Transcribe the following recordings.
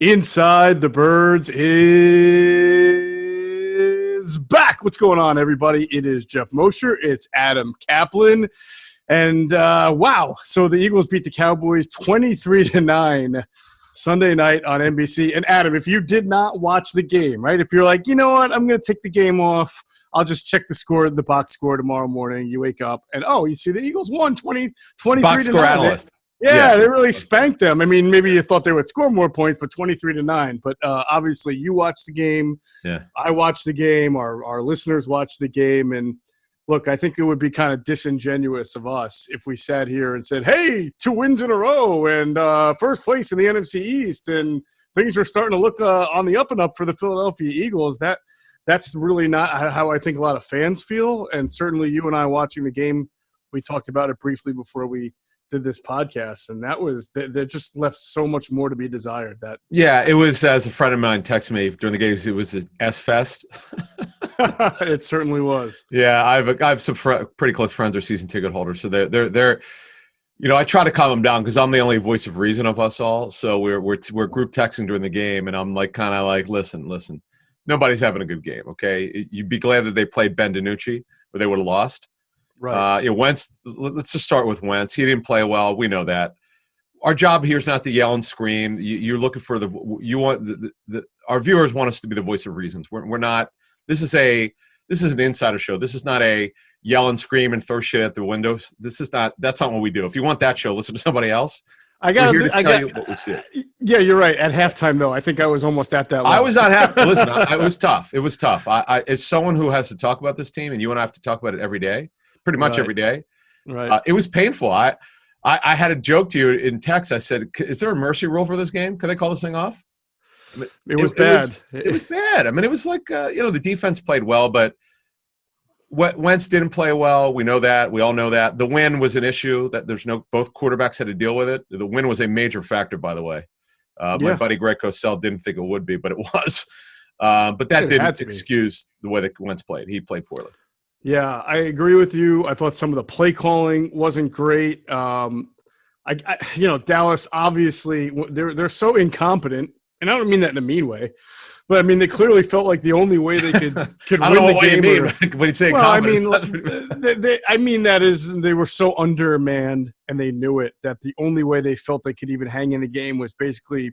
Inside the Birds is back. What's going on, everybody? It is Geoff Mosher. It's Adam Caplan. And wow, so the Eagles beat the Cowboys 23-9 Sunday night on NBC. And Adam, if you did not watch the game, right, if you're like, you know what, I'm going to take the game off. I'll just check the score, the box score tomorrow morning. You wake up and, oh, you see the Eagles won 23-9. Box score analyst. Yeah, they really spanked them. I mean, maybe you thought they would score more points, but 23-9. But obviously, you watched the game. Yeah, I watched the game. Our listeners watched the game. And look, I think it would be kind of disingenuous of us if we sat here and said, "Hey, 2 wins in a row and first place in the NFC East, and things are starting to look on the up and up for the Philadelphia Eagles." That's really not how I think a lot of fans feel. And certainly, you and I watching the game, we talked about it briefly before we did this podcast, and that just left so much more to be desired. It was, as a friend of mine texted me during the games, it was an S fest. It certainly was. Yeah, I have some pretty close friends are season ticket holders, so they're I try to calm them down because I'm the only voice of reason of us all. So we're group texting during the game, and I'm kind of like, listen, nobody's having a good game. Okay, you'd be glad that they played Ben DiNucci, or they would have lost. Right. Wentz. Let's just start with Wentz. He didn't play well. We know that. Our job here is not to yell and scream. You're looking for our viewers want us to be the voice of reasons. We're not. This is an insider show. This is not a yell and scream and throw shit at the windows. That's not what we do. If you want that show, listen to somebody else. We're here to tell you what we see. Yeah, you're right. At halftime, though, I think I was almost at that level. I was not happy. Listen, it was tough. It was tough. I as someone who has to talk about this team, and you and I have to talk about it every day. Pretty much every day. Right. It was painful. I had a joke to you in text. I said, "Is there a mercy rule for this game? Could they call this thing off?" It was bad. It was bad. I mean, it was like the defense played well, but Wentz didn't play well. We know that. We all know that. The win was an issue. That both quarterbacks had to deal with it. The win was a major factor, by the my buddy Greg Cosell didn't think it would be, but it was. But that didn't excuse the way that Wentz played. He played poorly. Yeah, I agree with you. I thought some of the play calling wasn't great. Dallas obviously they're so incompetent, and I don't mean that in a mean way, but I mean they clearly felt like the only way they could win the game. You mean when you say incompetent. I mean that is they were so undermanned, and they knew it. That the only way they felt they could even hang in the game was basically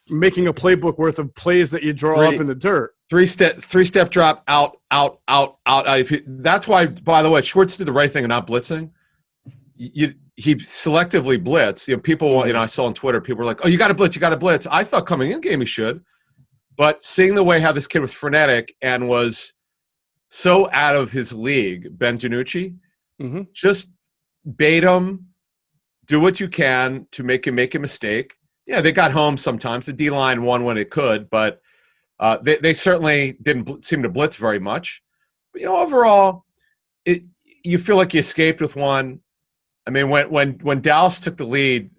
making a playbook worth of plays that you draw up in the dirt. Three-step drop, out. That's why, by the way, Schwartz did the right thing and not blitzing. He selectively blitzed. People, I saw on Twitter, people were like, "Oh, you got to blitz." I thought coming in game he should, but seeing the way how this kid was frenetic and was so out of his league, Ben DiNucci, just bait him, do what you can to make him make a mistake. Yeah, they got home sometimes. The D-line won when it could, but they certainly didn't seem to blitz very much. But, overall, you feel like you escaped with one. I mean, when Dallas took the lead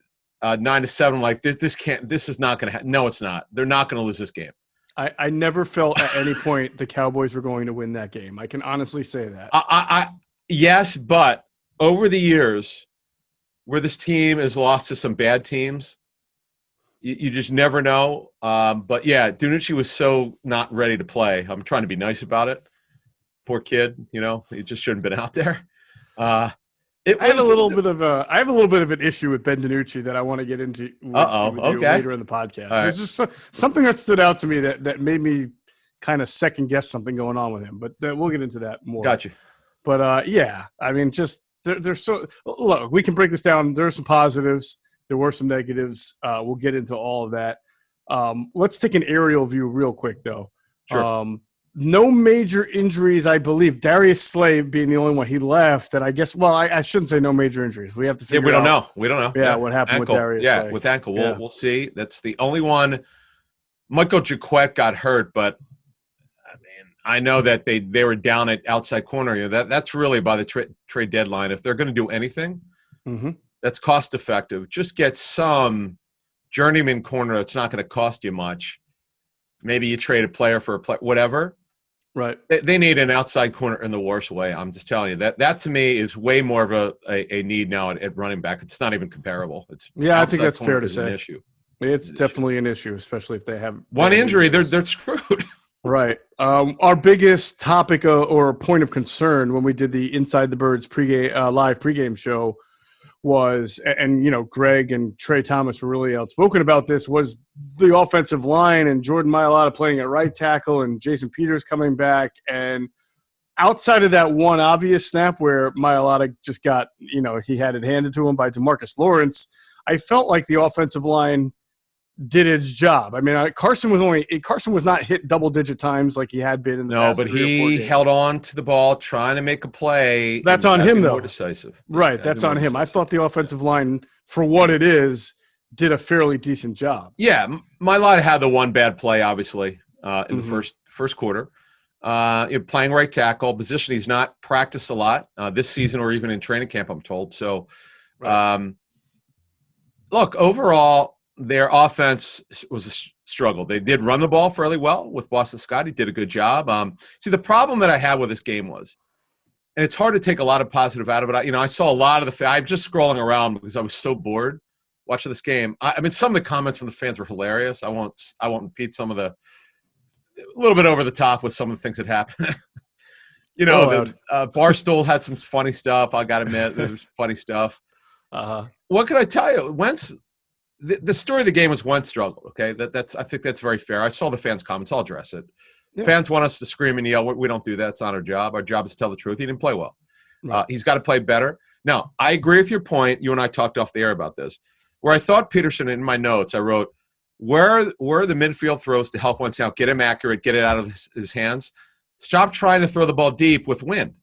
9-7, like this is not going to happen. No, it's not. They're not going to lose this game. I never felt at any point the Cowboys were going to win that game. I can honestly say that. Yes, but over the years where this team has lost to some bad teams, you just never know. But, yeah, DiNucci was so not ready to play. I'm trying to be nice about it. Poor kid, he just shouldn't have been out there. I have a little bit of an issue with Ben DiNucci that I want to get into with you later in the podcast. Right. There's just something that stood out to me that made me kind of second guess something going on with him. But we'll get into that more. Got you. But, I mean, just they're so – look, we can break this down. There are some positives. There were some negatives. We'll get into all of that. Let's take an aerial view real quick, though. Sure. No major injuries, I believe. Darius Slay being the only one. He left, and I guess – well, I shouldn't say no major injuries. We have to figure out. We don't know. We don't know. Yeah, what happened ankle. with Darius Slay. Yeah, with ankle. We'll see. That's the only one. Michael Jaquette got hurt, but, I mean, I know that they were down at outside corner. That's really by the trade deadline. If they're going to do anything that's cost-effective, just get some journeyman corner that's not going to cost you much. Maybe you trade a player for a player, whatever. Right. They need an outside corner in the worst way. I'm just telling you that to me is way more of a need now at running back. It's not even comparable. I think that's fair to say. An issue. It's definitely an issue, especially if they have one injury. They're screwed. Right. Our biggest topic or point of concern when we did the Inside the Birds live pregame show was, and Greg and Trey Thomas were really outspoken about this, was the offensive line and Jordan Mailata playing at right tackle and Jason Peters coming back. And outside of that one obvious snap where Mailata just got, he had it handed to him by DeMarcus Lawrence, I felt like the offensive line did its job. I mean, Carson was not hit double-digit times like he had been in the past. No, but he held on to the ball, trying to make a play. That's on him, though. More decisive, right? That's on him. I thought the offensive line, for what it is, did a fairly decent job. Yeah, Mailata had the one bad play, obviously, in the first quarter. Playing right tackle, position he's not practiced a lot this season or even in training camp, I'm told. So, look, overall, their offense was a struggle. They did run the ball fairly well with Boston Scott. He did a good job. See, the problem that I had with this game was, and it's hard to take a lot of positive out of it. I saw a lot of I'm just scrolling around because I was so bored watching this game. I mean, some of the comments from the fans were hilarious. I won't repeat some of a little bit over the top with some of the things that happened. Barstool had some funny stuff. I got to admit, there was funny stuff. What can I tell you? Wentz. The story of the game was Wentz struggled. Okay, I think that's very fair. I saw the fans' comments. I'll address it. Yeah. Fans want us to scream and yell. We don't do that. It's not our job. Our job is to tell the truth. He didn't play well. Right. He's got to play better. Now, I agree with your point. You and I talked off the air about this. Where I thought Peterson, in my notes, I wrote, where are the midfield throws to help Wentz out, get him accurate, get it out of his hands. Stop trying to throw the ball deep with wind.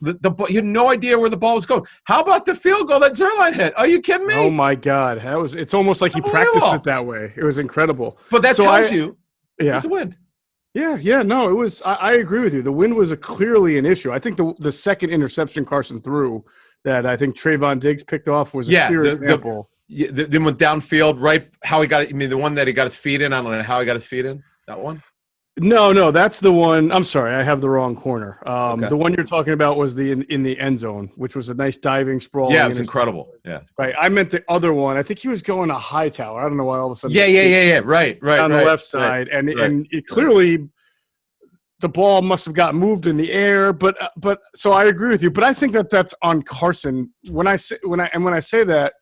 You had no idea where the ball was going. How about the field goal that Zerline hit? Are you kidding me? Oh my God, it's almost like he practiced it that way. It was incredible. But that tells you, the wind. Yeah, no, it was. I agree with you. The wind was clearly an issue. I think the second interception Carson threw that I think Trayvon Diggs picked off was a clear example. Then went downfield, right? How he got it? I mean, the one that he got his feet in. I don't know how he got his feet in. That one. No, that's the one. I'm sorry, I have the wrong corner. Okay. The one you're talking about was in the end zone, which was a nice diving sprawl. Yeah, it was incredible. Yeah, right. I meant the other one. I think he was going to Hightower. I don't know why all of a sudden. Yeah. Right. On the left side, and it clearly the ball must have got moved in the air. But so I agree with you. But I think that's on Carson. When I say that,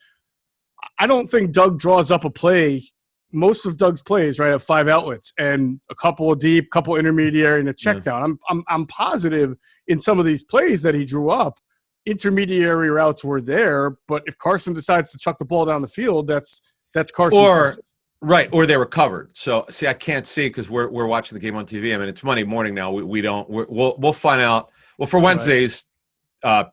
I don't think Doug draws up a play. Most of Doug's plays, right, have 5 outlets and a couple of deep, couple intermediary, and a check down. I'm positive in some of these plays that he drew up, intermediary routes were there. But if Carson decides to chuck the ball down the field, that's Carson's. Or they were covered. So see, I can't see because we're watching the game on TV. I mean, it's Monday morning now. We'll find out. Well, for Wednesday's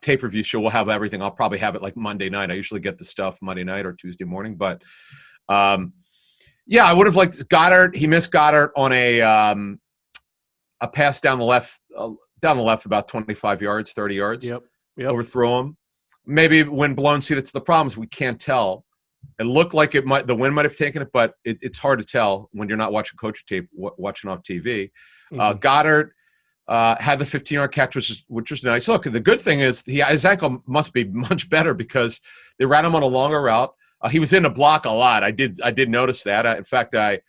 tape review show, we'll have everything. I'll probably have it like Monday night. I usually get the stuff Monday night or Tuesday morning, but. Yeah, I would have liked Goddard. He missed Goddard on a pass down the left about 25 yards, 30 yards. Yep. Overthrow him. Maybe when blown. See, that's the problem is we can't tell. It looked like the wind might have taken it, but it's hard to tell when you're not watching coach tape, watching off TV. Goddard had the 15-yard catch, which was nice. Look, the good thing is his ankle must be much better because they ran him on a longer route. He was in the block a lot. I did notice that. In fact, I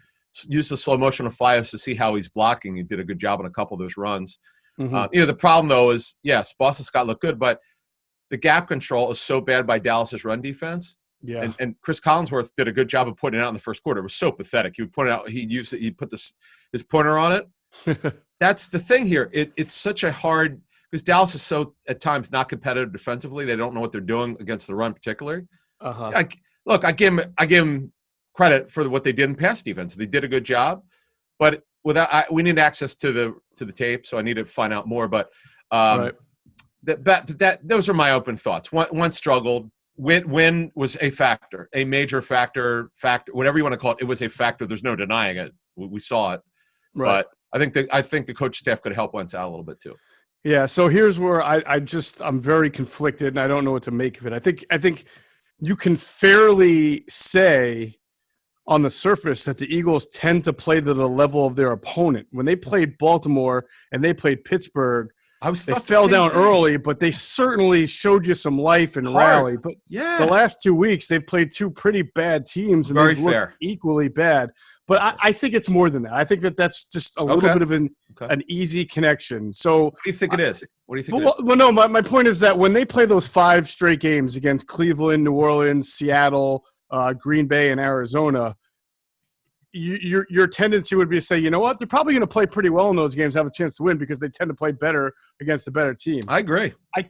used the slow motion of Fios to see how he's blocking. He did a good job on a couple of those runs. The problem, though, is, yes, Boston Scott looked good, but the gap control is so bad by Dallas's run defense. Yeah. And Chris Collinsworth did a good job of putting it out in the first quarter. It was so pathetic. He would point it out. He put his pointer on it. That's the thing here. It's such a hard – because Dallas is so, at times, not competitive defensively. They don't know what they're doing against the run particularly. Look, I give him credit for what they did in pass defense. They did a good job, but we need access to the tape, so I need to find out more. But those are my open thoughts. One struggled. Win was a factor, a major factor, whatever you want to call it. It was a factor. There's no denying it. We saw it. Right. But I think the coach staff could help Wentz out a little bit too. Yeah. So here's where I'm very conflicted, and I don't know what to make of it. I think. You can fairly say on the surface that the Eagles tend to play to the level of their opponent. When they played Baltimore and they played Pittsburgh, They fell down early, but they certainly showed you some life and rally. But the last 2 weeks, they've played two pretty bad teams, and they've looked equally bad. But I think it's more than that. I think that's just a little bit of an easy connection. So what do you think it is? What do you think? Well, no. My point is that when they play those 5 straight games against Cleveland, New Orleans, Seattle, Green Bay, and Arizona, your tendency would be to say, you know what, they're probably going to play pretty well in those games, have a chance to win because they tend to play better against the better teams. I agree. I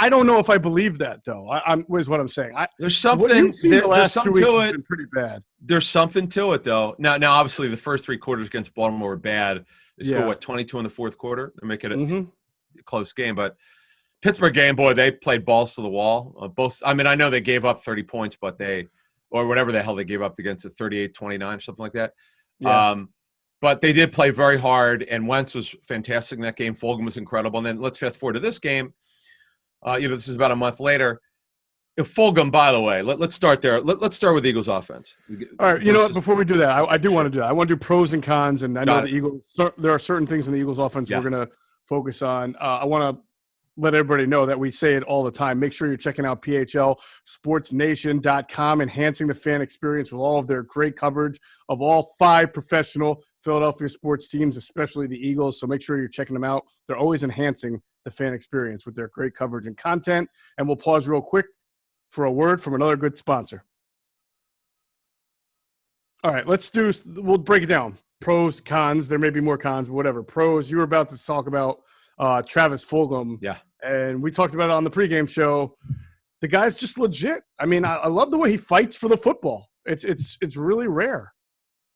don't know if I believe that though. Is what I'm saying. There's something. The last 2 weeks has been pretty bad. There's something to it though. Now, obviously, the first 3 quarters against Baltimore were bad. They scored 22 in the fourth quarter to make it a close game. But Pittsburgh game, boy, they played balls to the wall. I know they gave up 30 points, but or whatever the hell they gave up against it, 38-29 or something like that. Yeah. But they did play very hard, and Wentz was fantastic in that game. Fulgham was incredible. And then let's fast forward to this game. This is about a month later. If Fulgham, by the way, let's start there. Let's start with the Eagles offense. All right, you know what? Before we do that, I do want to do that. I want to do pros and cons, and I know the Eagles. There are certain things in the Eagles offense we're going to focus on. I want to let everybody know that we say it all the time. Make sure you're checking out PHLSportsNation.com, enhancing the fan experience with all of their great coverage of all 5 professional Philadelphia sports teams, especially the Eagles. So make sure you're checking them out. They're always enhancing the fan experience with their great coverage and content. And we'll pause real quick for a word from another good sponsor. All right, we'll break it down. Pros, cons. There may be more cons, but whatever. Pros, you were about to talk about Travis Fulgham. Yeah. And we talked about it on the pregame show. The guy's just legit. I mean, I love the way he fights for the football. It's really rare.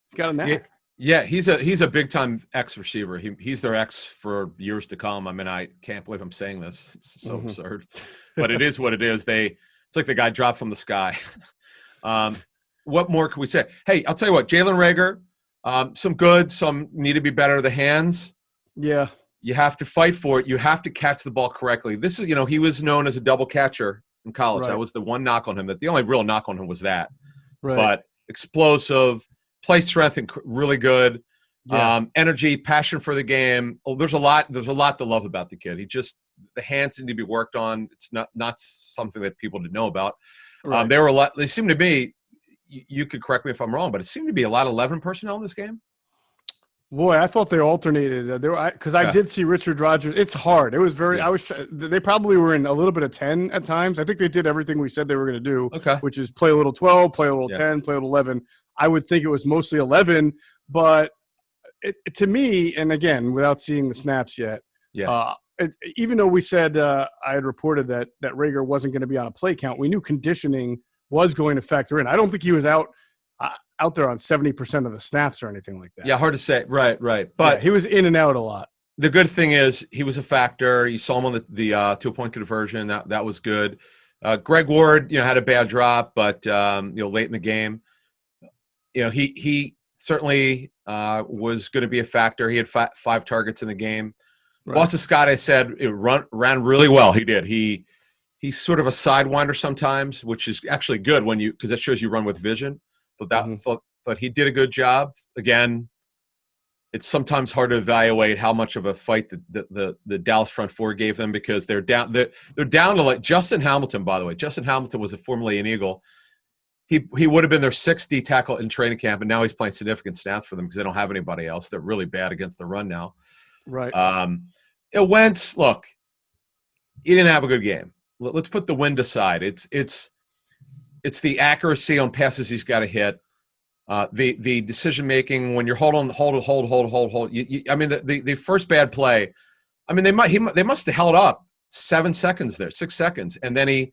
He's got a knack. Yeah, he's a big time X receiver. He's their X for years to come. I mean, I can't believe I'm saying this. It's so absurd. But it is what it is. It's like the guy dropped from the sky. What more can we say? Hey, I'll tell you what, Jalen Reagor, some good, some need to be better. The hands. Yeah. You have to fight for it. You have to catch the ball correctly. This is, he was known as a double catcher in college. Right. That was the one knock on him. The only real knock on him was that. Right. But explosive, play strength, and really good. Yeah. Energy, passion for the game. Oh, there's a lot to love about the kid. The hands need to be worked on. It's not something that people didn't know about. Right. They seemed to be. You could correct me if I'm wrong, but it seemed to be a lot of 11 personnel in this game. Boy, I thought they alternated. Because I did see Richard Rodgers. It's hard. It was very. Yeah. They probably were in a little bit of 10 at times. I think they did everything we said they were going to do. Okay. Which is play a little 12, play a little 10, play a little 11. I would think it was mostly 11, but to me, and again, without seeing the snaps yet, even though we said I had reported that Reagor wasn't going to be on a play count, we knew conditioning was going to factor in. I don't think he was out there on 70% of the snaps or anything like that. Yeah, hard to say. Right. But he was in and out a lot. The good thing is he was a factor. You saw him on the 2-point conversion. That was good. Greg Ward, had a bad drop, but late in the game, he certainly was going to be a factor. He had 5 targets in the game. Right. Boston Scott, I said, ran really well. He did. He's sort of a sidewinder sometimes, which is actually good because that shows you run with vision. Thought he did a good job. Again, it's sometimes hard to evaluate how much of a fight the Dallas front four gave them because they're down. They're down to like Justin Hamilton. By the way, Justin Hamilton was formerly an Eagle. He would have been their 6th tackle in training camp, and now he's playing significant snaps for them because they don't have anybody else. They're really bad against the run now. Right. Wentz, look, he didn't have a good game. Let's put the wind aside. It's the accuracy on passes he's got to hit. The decision making when you're hold. I mean, the first bad play. I mean, they must have held up 7 seconds there, 6 seconds, and then he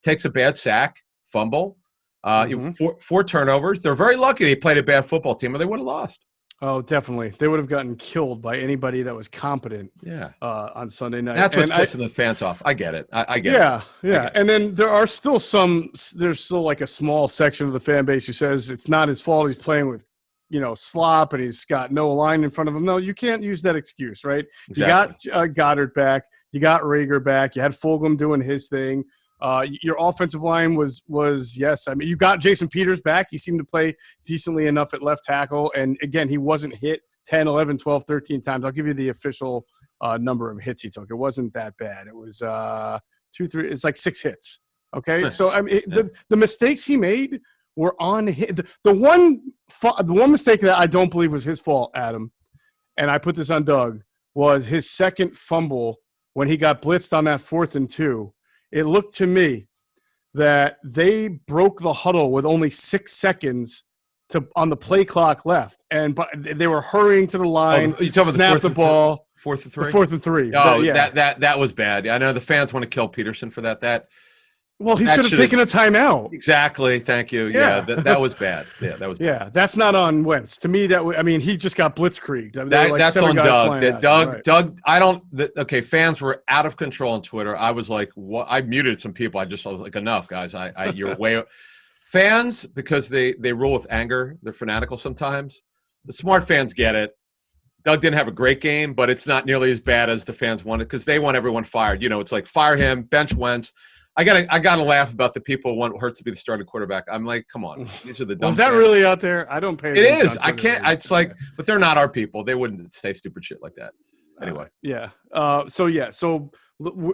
takes a bad sack, fumble, 4 turnovers. They're very lucky they played a bad football team, or they would have lost. Oh, definitely. They would have gotten killed by anybody that was competent on Sunday night. That's what's pissing the fans off. I get it. I get it. Yeah. And then there's still like a small section of the fan base who says it's not his fault. He's playing with, slop and he's got no line in front of him. No, you can't use that excuse, right? Exactly. You got Goddard back. You got Reagor back. You had Fulgham doing his thing. Your offensive line was yes. I mean, you got Jason Peters back. He seemed to play decently enough at left tackle. And, again, he wasn't hit 10, 11, 12, 13 times. I'll give you the official number of hits he took. It wasn't that bad. It was 2, 3. It's like 6 hits. Okay, so I mean, the mistakes he made were on him. The one mistake that I don't believe was his fault, Adam, and I put this on Doug, was his second fumble when he got blitzed on that 4th and 2. It looked to me that they broke the huddle with only 6 seconds on the play clock left, but they were hurrying to the line, snap the ball. 4th and 3. 4th and 3. Oh, that was bad. I know the fans want to kill Peterson for that. Well, he should have taken a timeout. Exactly. Thank you. Yeah, that was bad. Yeah, that was bad. Yeah, that's not on Wentz. To me, he just got blitzkrieged. I mean, that's on Doug. Doug, okay, fans were out of control on Twitter. I was like, what? I muted some people. I was like, enough, guys. You're way – fans, because they rule with anger, they're fanatical sometimes. The smart fans get it. Doug didn't have a great game, but it's not nearly as bad as the fans wanted because they want everyone fired. It's like fire him, bench Wentz. I gotta laugh about the people who want Hurts to be the starting quarterback. I'm like, come on, these are the dumb. Is that really out there? I don't pay attention. It is. I can't. It's like, but they're not our people. They wouldn't say stupid shit like that. Anyway. So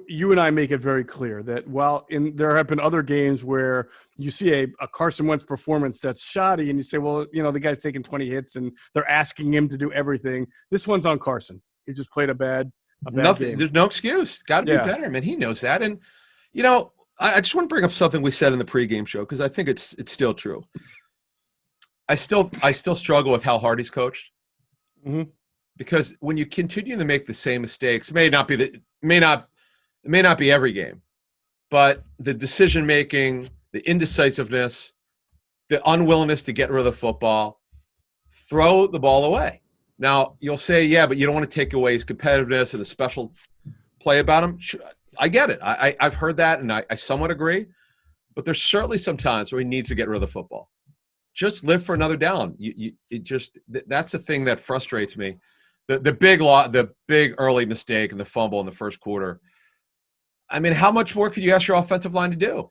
you and I make it very clear that while there have been other games where you see a Carson Wentz performance that's shoddy, and you say, well, the guy's taking 20 hits and they're asking him to do everything. This one's on Carson. He just played a bad game. There's no excuse. Got to be better, man. He knows that, and. I just want to bring up something we said in the pregame show because I think it's still true. I still struggle with how hard he's coached, because when you continue to make the same mistakes, it may not be every game, but the decision making, the indecisiveness, the unwillingness to get rid of the football, throw the ball away. Now you'll say, yeah, but you don't want to take away his competitiveness and the special play about him. I get it. I've heard that, and I somewhat agree. But there's certainly some times where he needs to get rid of the football. Just live for another down. That's the thing that frustrates me. The big early mistake and the fumble in the first quarter. I mean, how much more could you ask your offensive line to do?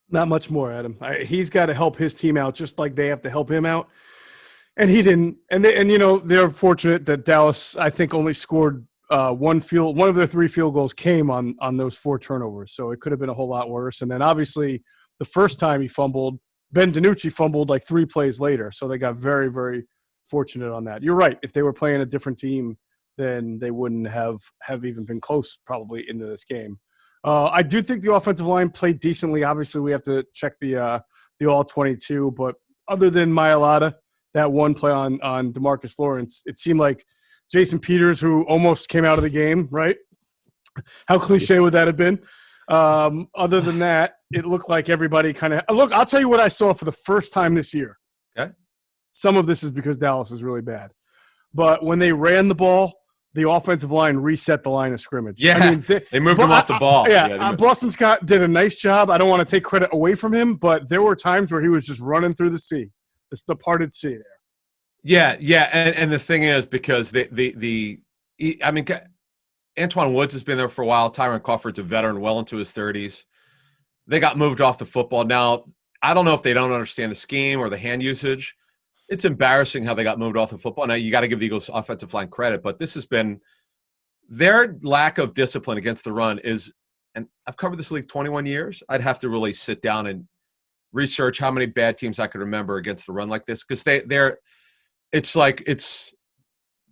Not much more, Adam. He's got to help his team out just like they have to help him out. And he didn't. And they're fortunate that Dallas, I think, only scored one of their 3 field goals came on those 4 turnovers. So it could have been a whole lot worse. And then obviously the first time he fumbled, Ben DiNucci fumbled like 3 plays later. So they got very, very fortunate on that. You're right. If they were playing a different team, then they wouldn't have even been close probably into this game. I do think the offensive line played decently. Obviously we have to check the all 22, but other than Mailata, that one play on DeMarcus Lawrence, it seemed like Jason Peters, who almost came out of the game, right? How cliche would that have been? Other than that, it looked like everybody kind of – look, I'll tell you what I saw for the first time this year. Okay. Some of this is because Dallas is really bad. But when they ran the ball, the offensive line reset the line of scrimmage. Yeah, I mean, they moved him off the ball. Boston Scott did a nice job. I don't want to take credit away from him, but there were times where he was just running through the sea. It's the parted sea there. Yeah, and the thing is, because Antoine Woods has been there for a while. Tyron Crawford's a veteran, well into his 30s. They got moved off the football. Now, I don't know if they don't understand the scheme or the hand usage. It's embarrassing how they got moved off the football. Now, you got to give the Eagles offensive line credit, but this has been their lack of discipline against the run is, and I've covered this league 21 years. I'd have to really sit down and research how many bad teams I could remember against the run like this, because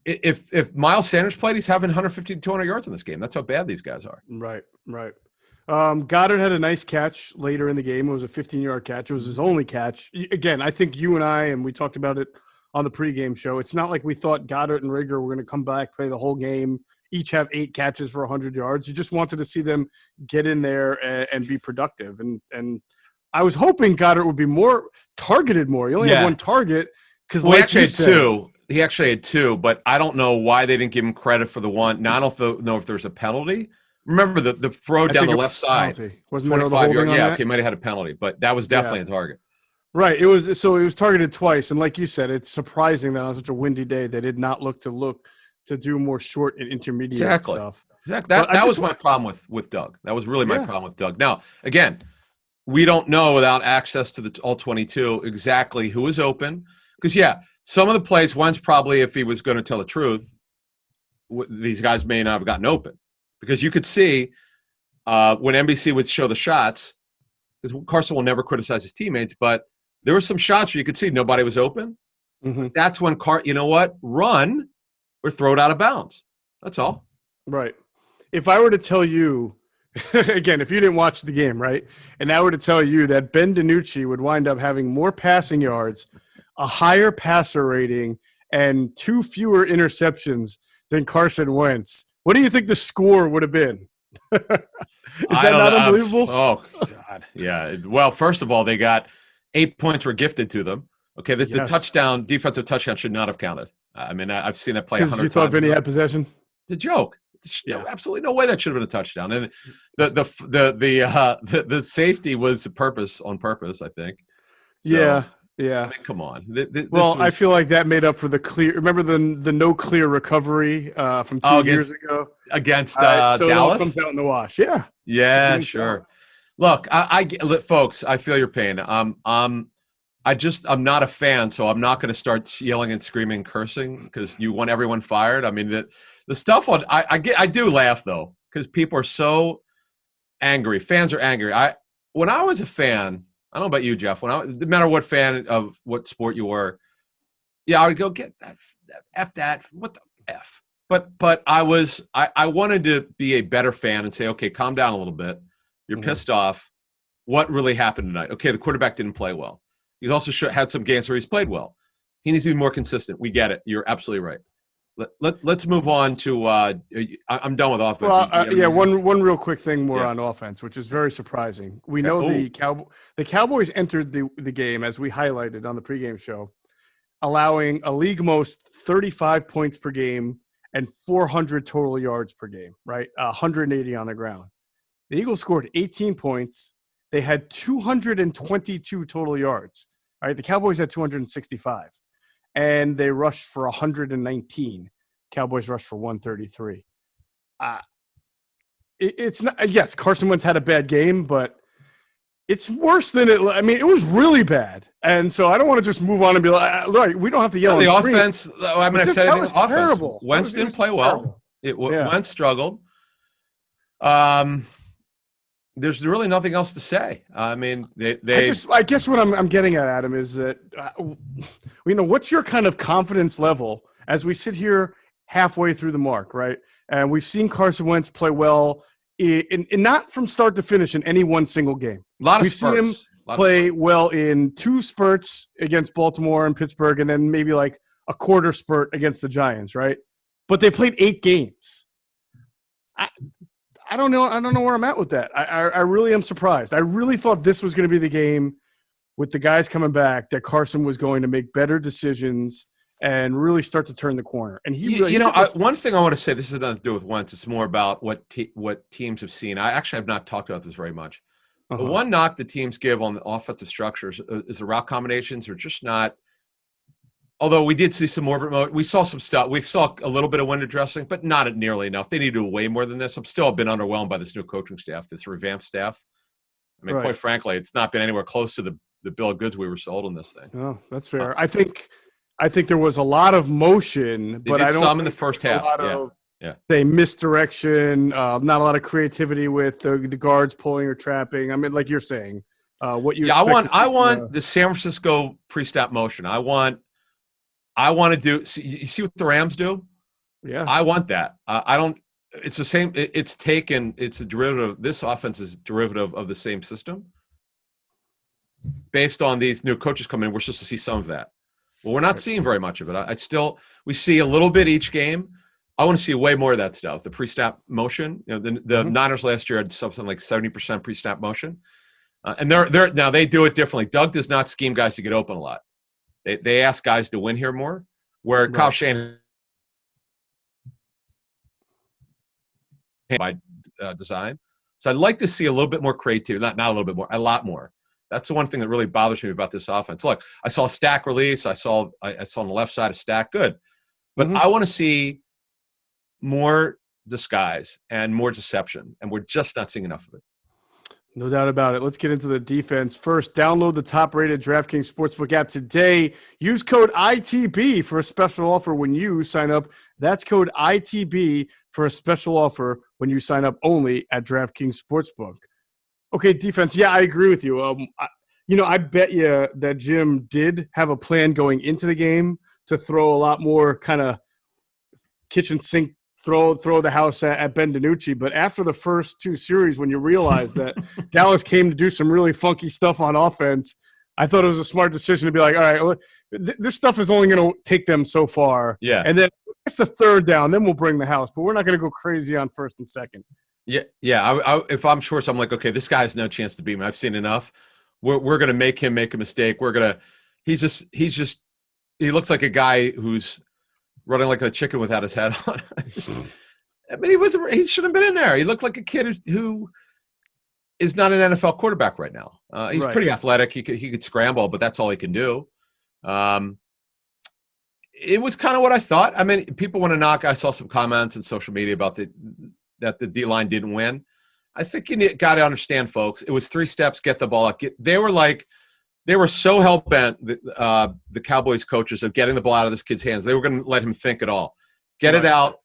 if Miles Sanders played, he's having 150 to 200 yards in this game. That's how bad these guys are. Right. Goddard had a nice catch later in the game. It was a 15-yard catch. It was his only catch. Again, I think you and we talked about it on the pregame show. It's not like we thought Goddard and Rigger were going to come back, play the whole game, each have 8 catches for 100 yards. You just wanted to see them get in there and be productive. And I was hoping Goddard would be targeted more. He only had 1 target. He actually had 2, but I don't know why they didn't give him credit for the one. Now, I don't know if there's a penalty. Remember the throw down the left side. Wasn't there the holding on that? Okay, might have had a penalty, but that was definitely a target. Right. It was targeted twice, and like you said, it's surprising that on such a windy day they did not look to do more short and intermediate stuff. Exactly. That was my problem with Doug. That was really my problem with Doug. Now, again, we don't know without access to the all 22 exactly who is open. Because, some of the plays, Wentz probably, if he was going to tell the truth, these guys may not have gotten open, because you could see when NBC would show the shots, because Carson will never criticize his teammates, but there were some shots where you could see nobody was open. Mm-hmm. That's when you know what? Run or throw it out of bounds. That's all. Right. If I were to tell you, again, if you didn't watch the game, right, and I were to tell you that Ben DiNucci would wind up having more passing yards, a higher passer rating, and 2 fewer interceptions than Carson Wentz, what do you think the score would have been? Is that not unbelievable? Oh, God. Yeah. Well, first of all, they got 8 points were gifted to them. Okay, the touchdown, defensive touchdown should not have counted. I mean, I've seen that play 100 times. You thought Vinny had possession? It's a joke. Yeah. Absolutely no way that should have been a touchdown. And the safety was on purpose, I think. So, yeah. I mean, come on. I feel like that made up for the clear. Remember the no clear recovery from 2 years ago against so Dallas. It all comes out in the wash. Yeah. Yeah, sure. Look, folks, I feel your pain. I'm not a fan, so I'm not going to start yelling and screaming, cursing, because you want everyone fired. I mean, the stuff on I do laugh though, because people are so angry. Fans are angry. When I was a fan, I don't know about you, Geoff. No matter what fan of what sport you were, yeah, I would go get that F that. What the F? But I wanted to be a better fan and say, okay, calm down a little bit. You're pissed off. What really happened tonight? Okay, the quarterback didn't play well. He's also had some games where he's played well. He needs to be more consistent. We get it. You're absolutely right. Let's move on to I'm done with offense. Well, one real quick thing more on offense, which is very surprising. We know the Cowboys entered the game, as we highlighted on the pregame show, allowing a league most 35 points per game and 400 total yards per game, right? 180 on the ground. The Eagles scored 18 points. They had 222 total yards. All right, the Cowboys had 265, and they rushed for 119. Cowboys rushed for 133. It's not. Yes, Carson Wentz had a bad game, but it's worse than it. I mean, it was really bad, and so I don't want to just move on and be like, "Look, we don't have to yell." The offense. I mean, I said that was terrible. Wentz didn't play well. Wentz struggled. There's really nothing else to say. I mean, I guess what I'm getting at, Adam, is that what's your kind of confidence level as we sit here halfway through the mark, right? And we've seen Carson Wentz play well, in not from start to finish in any one single game. We've seen him play well in 2 spurts against Baltimore and Pittsburgh, and then maybe like a quarter spurt against the Giants, right? But they played 8 games. I don't know. I don't know where I'm at with that. I really am surprised. I really thought this was going to be the game with the guys coming back, that Carson was going to make better decisions and really start to turn the corner. And one thing I want to say, this has nothing to do with Wentz. It's more about what teams have seen. I actually have not talked about this very much. The one knock the teams give on the offensive structures is the route combinations are just not. Although we did see some more, we saw some stuff. We saw a little bit of window dressing, but not nearly enough. They need to do way more than this. I'm still been underwhelmed by this new coaching staff, this revamped staff. I mean, quite frankly, it's not been anywhere close to the bill of goods we were sold on this thing. Oh, that's fair. I think there was a lot of motion, but I don't. Some in the first half. They misdirection, not a lot of creativity with the guards pulling or trapping. I mean, like you're saying, what you. Yeah, I want the San Francisco pre-snap motion. I want to do. You see what the Rams do? Yeah, I want that. I don't. It's the same. It's a derivative. This offense is a derivative of the same system. Based on these new coaches coming in, we're supposed to see some of that. Well, we're not seeing very much of it. We see a little bit each game. I want to see way more of that stuff. The pre-snap motion. You know, the Niners last year had something like 70% pre-snap motion, and they're now they do it differently. Doug does not scheme guys to get open a lot. They ask guys to win here more, where Kyle Shanahan by design. So I'd like to see a little bit more creativity, not a little bit more, a lot more. That's the one thing that really bothers me about this offense. Look, I saw a stack release. I saw on the left side a stack, good. But I want to see more disguise and more deception, and we're just not seeing enough of it. No doubt about it. Let's get into the defense. First, download the top-rated DraftKings Sportsbook app today. Use code ITB for a special offer when you sign up That's code ITB for a special offer when you sign up only at DraftKings Sportsbook. Okay, defense. Yeah, I agree with you. I bet you that Jim did have a plan going into the game to throw a lot more kind of kitchen sink, throw the house at Ben DiNucci. But after the first two series, when you realize that Dallas came to do some really funky stuff on offense, I thought it was a smart decision to be like, all right, this stuff is only going to take them so far. Yeah. And then it's the third down, then we'll bring the house. But we're not going to go crazy on first and second. Yeah. If I'm Schwartz, I'm like, okay, this guy has no chance to beat me. I've seen enough. We're going to make him make a mistake. He looks like a guy who's running like a chicken without his head on. He shouldn't have been in there. He looked like a kid who is not an NFL quarterback right now. He's pretty athletic. He could scramble, but that's all he can do. It was kind of what I thought. I mean, people want to knock. I saw some comments on social media about that the D-line didn't win. I think you got to understand, folks. It was 3 steps, get the ball out. They were so hell-bent, the Cowboys coaches, of getting the ball out of this kid's hands. They were going to let him think at all. Get it out.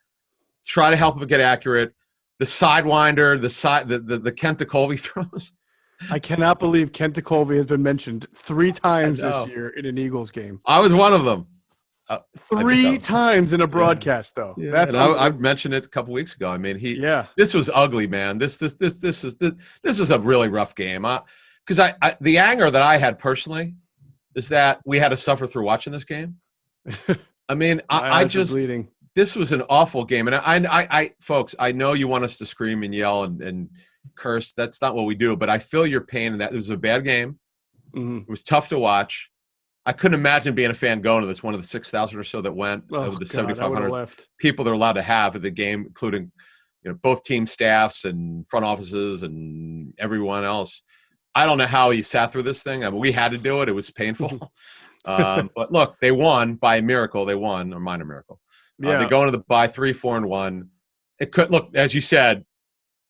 Try to help him get accurate. The sidewinder, the Kent DeColvey throws. I cannot believe Kent DeColvey has been mentioned 3 times this year in an Eagles game. I was one of them. 3 times in a broadcast, though. Yeah, I mentioned it a couple weeks ago. I mean, this was ugly, man. This is a really rough game. Because the anger that I had personally is that we had to suffer through watching this game. I mean, I just bleeding. This was an awful game, and I folks, I know you want us to scream and yell and curse. That's not what we do. But I feel your pain in that it was a bad game. Mm-hmm. It was tough to watch. I couldn't imagine being a fan going to this. One of the 6,000 or so that went, the 7,500 people they're allowed to have at the game, including both team staffs and front offices and everyone else. I don't know how you sat through this thing. I mean, we had to do it. It was painful. But look, they won by a miracle. They won, a minor miracle. They go into the bye 3-4-1. It could look, as you said,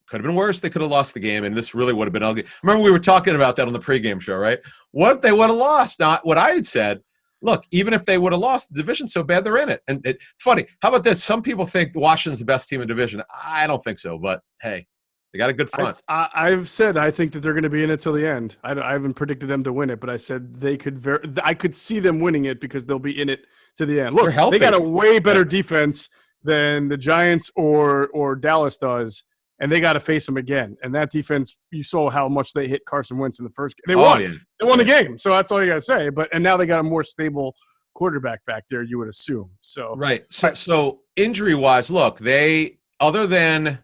could have been worse. They could have lost the game, and this really would have been ugly. Remember, we were talking about that on the pregame show, right? What if they would have lost? Not what I had said. Look, even if they would have lost, the division's so bad they're in it. And it's funny. How about this? Some people think Washington's the best team in the division. I don't think so, but hey, they got a good front. I've said I think that they're going to be in it till the end. I haven't predicted them to win it, but I said they could. I could see them winning it because they'll be in it to the end. Look, they got a way better defense than the Giants or Dallas does, and they got to face them again. And that defense, you saw how much they hit Carson Wentz in the first game. They won. Yeah. They won the game, so that's all you got to say. And now they got a more stable quarterback back there, you would assume. So right. So injury-wise, look, they other than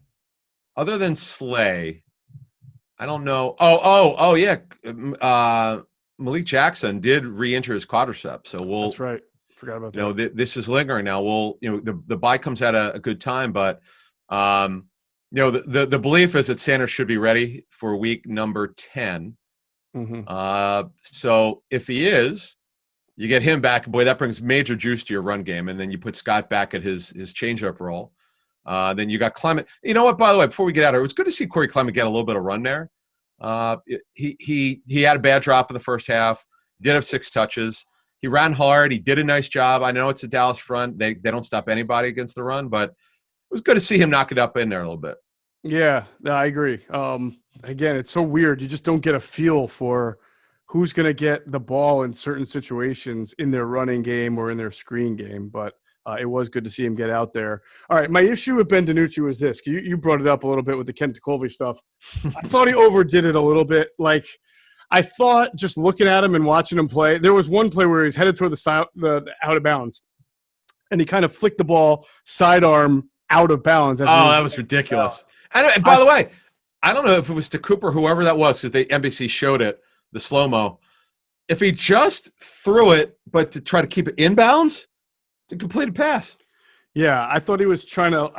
Slay, I don't know. Oh yeah. Malik Jackson did re-injure his quadricep, so that's right. Forgot about that. This is lingering now. The bye comes at a good time, but the belief is that Sanders should be ready for week number 10. Mm-hmm. So if he is, you get him back. Boy, that brings major juice to your run game, and then you put Scott back at his changeup role. Then you got Clement. You know what? By the way, before we get out of it was good to see Corey Clement get a little bit of run there. He had a bad drop in the first half. Did have 6 touches. He ran hard. He did a nice job. I know it's a Dallas front. They don't stop anybody against the run, but it was good to see him knock it up in there a little bit. Yeah, I agree. Again, it's so weird. You just don't get a feel for who's going to get the ball in certain situations in their running game or in their screen game, but it was good to see him get out there. All right, my issue with Ben DiNucci was this. You brought it up a little bit with the Kent DeColvey stuff. I thought he overdid it a little bit. Like, I thought just looking at him and watching him play, there was one play where he was headed toward the out of bounds, and he kind of flicked the ball sidearm out of bounds. That was ridiculous. And by the way, I don't know if it was to Cooper, whoever that was, because the NBC showed it, the slow-mo. If he just threw it, but to try to keep it inbounds, to complete a pass. Yeah, I thought he was trying to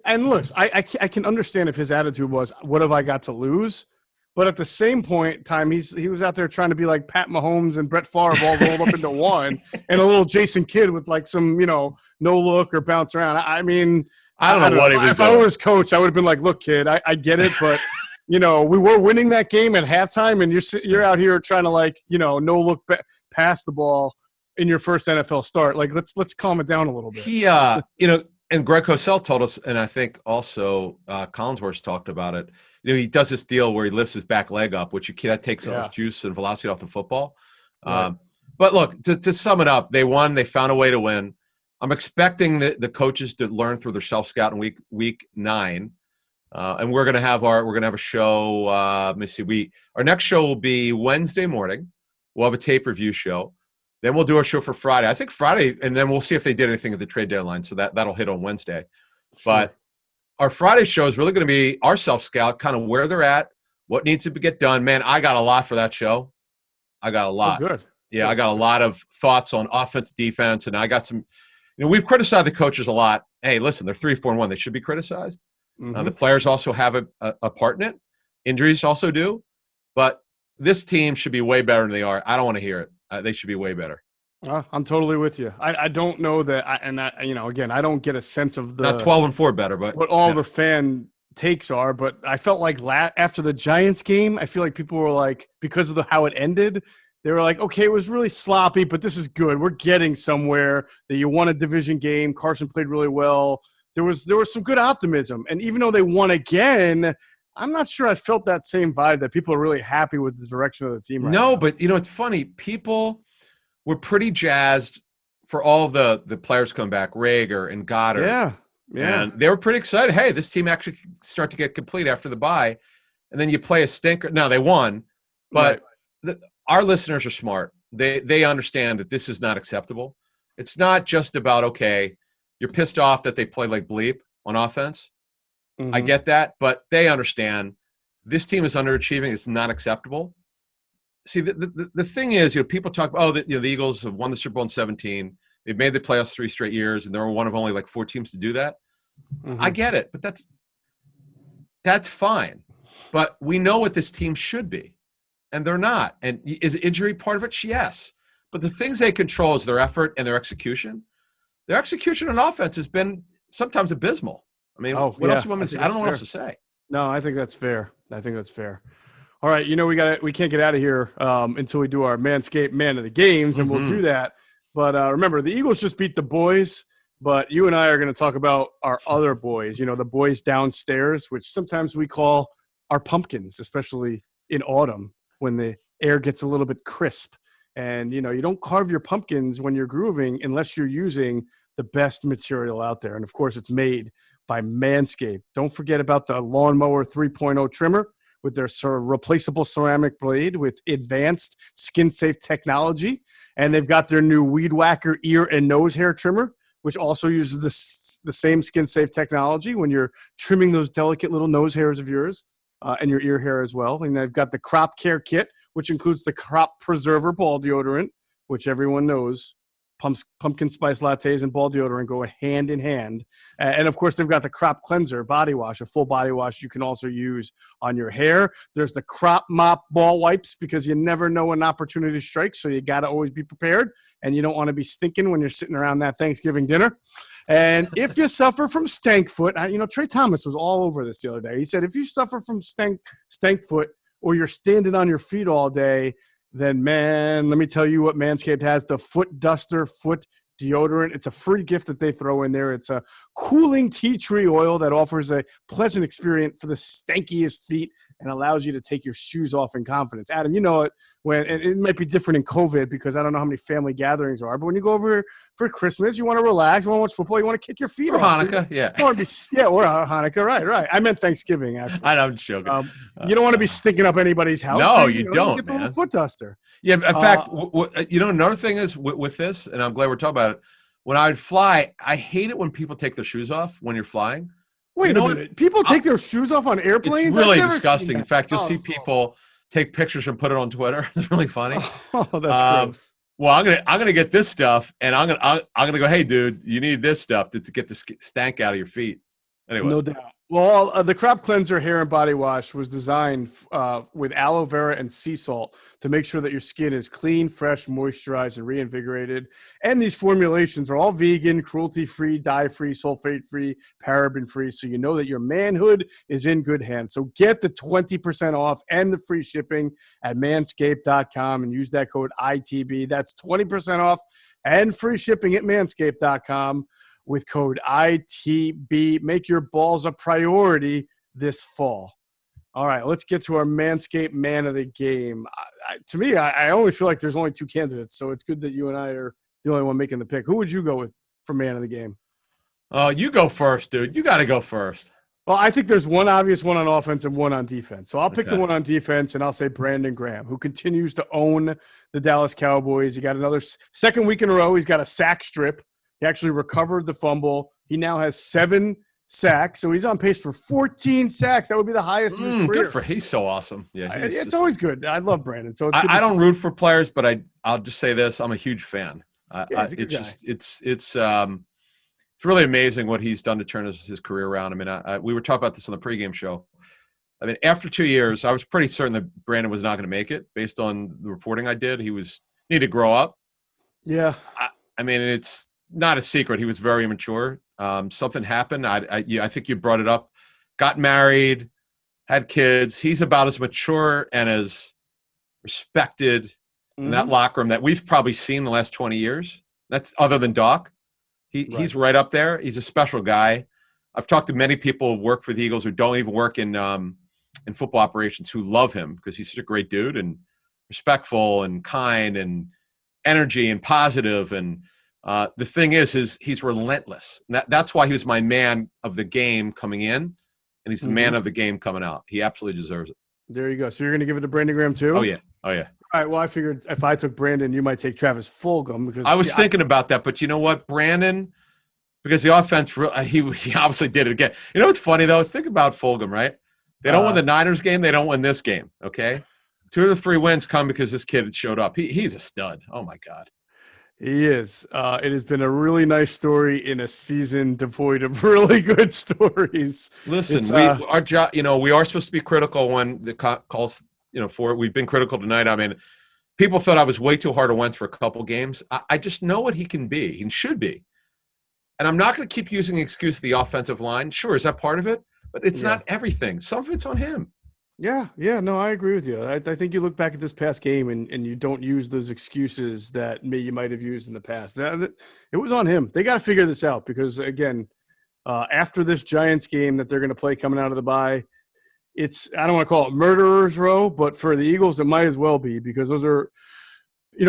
and look, I can understand if his attitude was, what have I got to lose? But at the same point in time, he was out there trying to be like Pat Mahomes and Brett Favre all rolled up into one, and a little Jason Kidd with like some, no look or bounce around. I mean, I don't know what he was if I were his coach, I would have been like, look, kid, I get it, but we were winning that game at halftime, and you're out here trying to no look pass the ball in your first NFL start. Like, let's calm it down a little bit. He, And Greg Cosell told us, and I think also Collinsworth talked about it. He does this deal where he lifts his back leg up, which that takes juice and velocity off the football. Right. But look, to sum it up, they won. They found a way to win. I'm expecting the coaches to learn through their self-scout in week 9. And we're gonna have a show. Let me see. Our next show will be Wednesday morning. We'll have a tape review show. Then we'll do our show for Friday. I think Friday, and then we'll see if they did anything at the trade deadline. So that'll hit on Wednesday. Sure. But our Friday show is really going to be our self-scout, kind of where they're at, what needs to get done. Man, I got a lot for that show. I got a lot. Oh, good. Yeah, good. I got a lot of thoughts on offense, defense, and I got some. We've criticized the coaches a lot. Hey, listen, they're 3-4-1. They should be criticized. Mm-hmm. The players also have a part in it. Injuries also do. But this team should be way better than they are. I don't want to hear it. They should be way better. I'm totally with you. I don't know that, again, I don't get a sense of not 12-4 better, but what all the fan takes are. But I felt like after the Giants game, I feel like people were like, because of how it ended, they were like, okay, it was really sloppy, but this is good. We're getting somewhere. That you won a division game. Carson played really well. There was some good optimism, and even though they won again, I'm not sure I felt that same vibe that people are really happy with the direction of the team right now. No, but, it's funny. People were pretty jazzed for all the players come back, Rager and Goddard. Yeah. And they were pretty excited. Hey, this team actually start to get complete after the bye. And then you play a stinker. Now, they won, but our listeners are smart. They understand that this is not acceptable. It's not just about, okay, you're pissed off that they play like bleep on offense. Mm-hmm. I get that, but they understand this team is underachieving. It's not acceptable. See, the thing is, people talk about, the Eagles have won the Super Bowl in 2017. They've made the playoffs 3 straight years, and they're one of only like 4 teams to do that. Mm-hmm. I get it, but that's fine. But we know what this team should be, and they're not. And is injury part of it? Yes. But the things they control is their effort and their excution. Their execution on offense has been sometimes abysmal. I mean, what else? I don't know what else to say. No, I think that's fair. All right, we can't get out of here until we do our Manscaped Man of the Games, and we'll do that. But remember, the Eagles just beat the boys, but you and I are going to talk about our other boys. The boys downstairs, which sometimes we call our pumpkins, especially in autumn when the air gets a little bit crisp. And you don't carve your pumpkins when you're grooving unless you're using the best material out there, and of course, it's made by Manscaped. Don't forget about the Lawnmower 3.0 trimmer with their replaceable ceramic blade with advanced skin-safe technology. And they've got their new Weed Whacker ear and nose hair trimmer, which also uses the same skin-safe technology when you're trimming those delicate little nose hairs of yours and your ear hair as well. And they've got the Crop Care Kit, which includes the Crop Preserver Ball Deodorant, which everyone knows pumpkin spice lattes and ball deodorant go hand in hand. And of course, they've got the Crop Cleanser body wash, a full body wash you can also use on your hair. There's the Crop Mop ball wipes because you never know when an opportunity strikes, so you got to always be prepared. And you don't want to be stinking when you're sitting around that Thanksgiving dinner. And if you suffer from stank foot, Trey Thomas was all over this the other day. He said, if you suffer from stank foot or you're standing on your feet all day, then, man, let me tell you what Manscaped has, the Foot Duster Foot Deodorant. It's a free gift that they throw in there. It's a cooling tea tree oil that offers a pleasant experience for the stankiest feet and allows you to take your shoes off in confidence. Adam, you know it, and it might be different in COVID because I don't know how many family gatherings are, but when you go over for Christmas, you want to relax, you want to watch football, you want to kick your feet or off. Hanukkah, yeah. Or Hanukkah, right. I meant Thanksgiving, actually. I'm joking. You don't want to be stinking up anybody's house. No, so, you don't, get the man. little foot duster. Yeah, in fact, another thing is with this, and I'm glad we're talking about it, when I would fly, I hate it when people take their shoes off when you're flying. Wait a minute. People take their shoes off on airplanes? It's really disgusting. In fact, you'll see people take pictures and put it on Twitter. It's really funny. Oh, that's gross. Well, I'm gonna get this stuff, and I'm gonna go. Hey, dude, you need this stuff to get the stank out of your feet. Anyway, no doubt. Well, the Crop Cleanser hair and body wash was designed with aloe vera and sea salt to make sure that your skin is clean, fresh, moisturized, and reinvigorated. And these formulations are all vegan, cruelty-free, dye-free, sulfate-free, paraben-free, so you know that your manhood is in good hands. So get the 20% off and the free shipping at manscaped.com and use that code ITB. That's 20% off and free shipping at manscaped.com. with code ITB. Make your balls a priority this fall. All right, let's get to our Manscaped Man of the Game. To me, I only feel like there's only two candidates, so it's good that you and I are the only one making the pick. Who would you go with for Man of the Game? You go first, dude. You got to go first. Well, I think there's one obvious one on offense and one on defense. So I'll pick the one on defense, and I'll say Brandon Graham, who continues to own the Dallas Cowboys. He got another second week in a row. He's got a sack strip. He actually recovered the fumble. He now has 7 sacks, so he's on pace for 14 sacks. That would be the highest of his career. Good for he's so awesome. Yeah, it's always good. I love Brandon. So I don't root for players, but I'll just say this: I'm a huge fan. It's really amazing what he's done to turn his career around. I mean, we were talking about this on the pregame show. I mean, after 2 years, I was pretty certain that Brandon was not going to make it based on the reporting I did. He needed to grow up. Yeah. I mean, it's not a secret. He was very immature. Something happened. I think you brought it up. Got married, had kids. He's about as mature and as respected in that locker room that we've probably seen the last 20 years. That's other than Doc. He's right up there. He's a special guy. I've talked to many people who work for the Eagles who don't even work in football operations who love him because he's such a great dude and respectful and kind and energy and positive. And the thing is he's relentless. That's why he was my man of the game coming in, and he's the man of the game coming out. He absolutely deserves it. There you go. So you're going to give it to Brandon Graham too? Oh, yeah. All right, well, I figured if I took Brandon, you might take Travis Fulgham. Because I was thinking about that, but you know what? Brandon, because the offense, he obviously did it again. You know what's funny, though? Think about Fulgham, right? They don't win the Niners game. They don't win this game, okay? 2 of the 3 wins come because this kid showed up. He's a stud. Oh, my God. He is. It has been a really nice story in a season devoid of really good stories. Listen, our job, we are supposed to be critical when the calls, for it. We've been critical tonight. I mean, people thought I was way too hard on Wentz for a couple games. I just know what he can be and should be. And I'm not going to keep using the excuse of the offensive line. Sure, is that part of it? But it's not everything. Some of it's on him. Yeah, no, I agree with you. I think you look back at this past game and you don't use those excuses that you might have used in the past. It was on him. They got to figure this out because, again, after this Giants game that they're going to play coming out of the bye, I don't want to call it murderer's row, but for the Eagles, it might as well be because those are,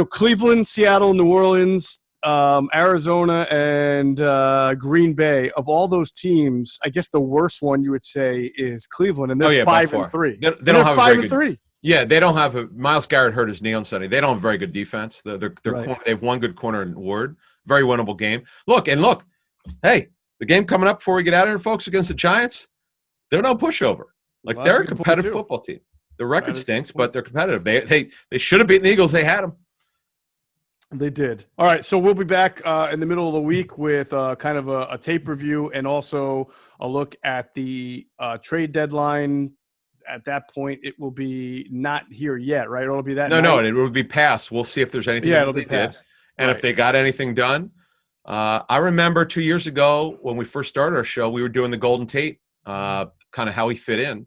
Cleveland, Seattle, New Orleans, Arizona, and Green Bay. Of all those teams, I guess the worst one you would say is Cleveland, and they're 5-3. They don't have 5-3. Yeah, they don't have Miles Garrett hurt his knee on Sunday. They don't have very good defense. They have one good corner in Ward. Very winnable game. Look. Hey, the game coming up before we get out of here, folks, against the Giants, they're no pushover. They're a competitive football team. The record stinks, but they're competitive. They should have beaten the Eagles. They had them. They did. All right, so we'll be back in the middle of the week with kind of a tape review and also a look at the trade deadline. At that point, it will be not here yet, right? Or it'll be that night? No, it will be passed. We'll see if there's anything it'll be passed. And if they got anything done. I remember 2 years ago when we first started our show, we were doing the Golden Tate, kind of how he fit in.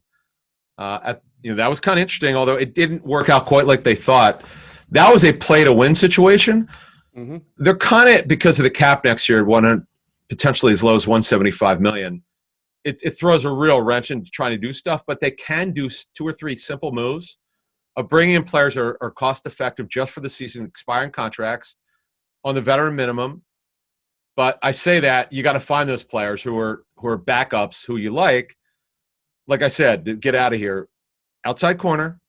That was kind of interesting, although it didn't work out quite like they thought. That was a play-to-win situation. Mm-hmm. They're kind of, because of the cap next year, potentially as low as $175 million. It throws a real wrench into trying to do stuff, but they can do 2 or 3 simple moves of bringing in players are cost-effective just for the season, expiring contracts on the veteran minimum. But I say that you got to find those players who are backups who you like. Like I said, to get out of here, outside corner,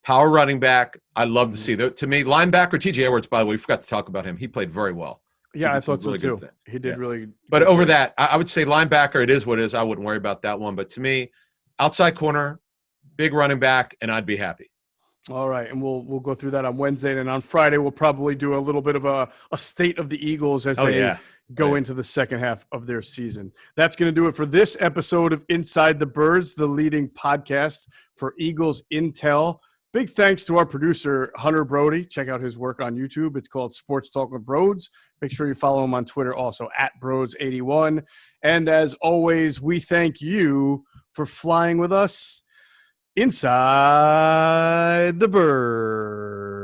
power running back. I love to see that. To me, linebacker T.J. Edwards, by the way, we forgot to talk about him. He played very well. Yeah, I thought so too. He did really. But over that, I would say linebacker, it is what it is. I wouldn't worry about that one. But to me, outside corner, big running back, and I'd be happy. All right, and we'll go through that on Wednesday. And on Friday, we'll probably do a little bit of a state of the Eagles as they go into the second half of their season. That's going to do it for this episode of Inside the Birds, the leading podcast for Eagles Intel. Big thanks to our producer, Hunter Brody. Check out his work on YouTube. It's called Sports Talk with Broads. Make sure you follow him on Twitter, also at Broads81. And as always, we thank you for flying with us inside the bird.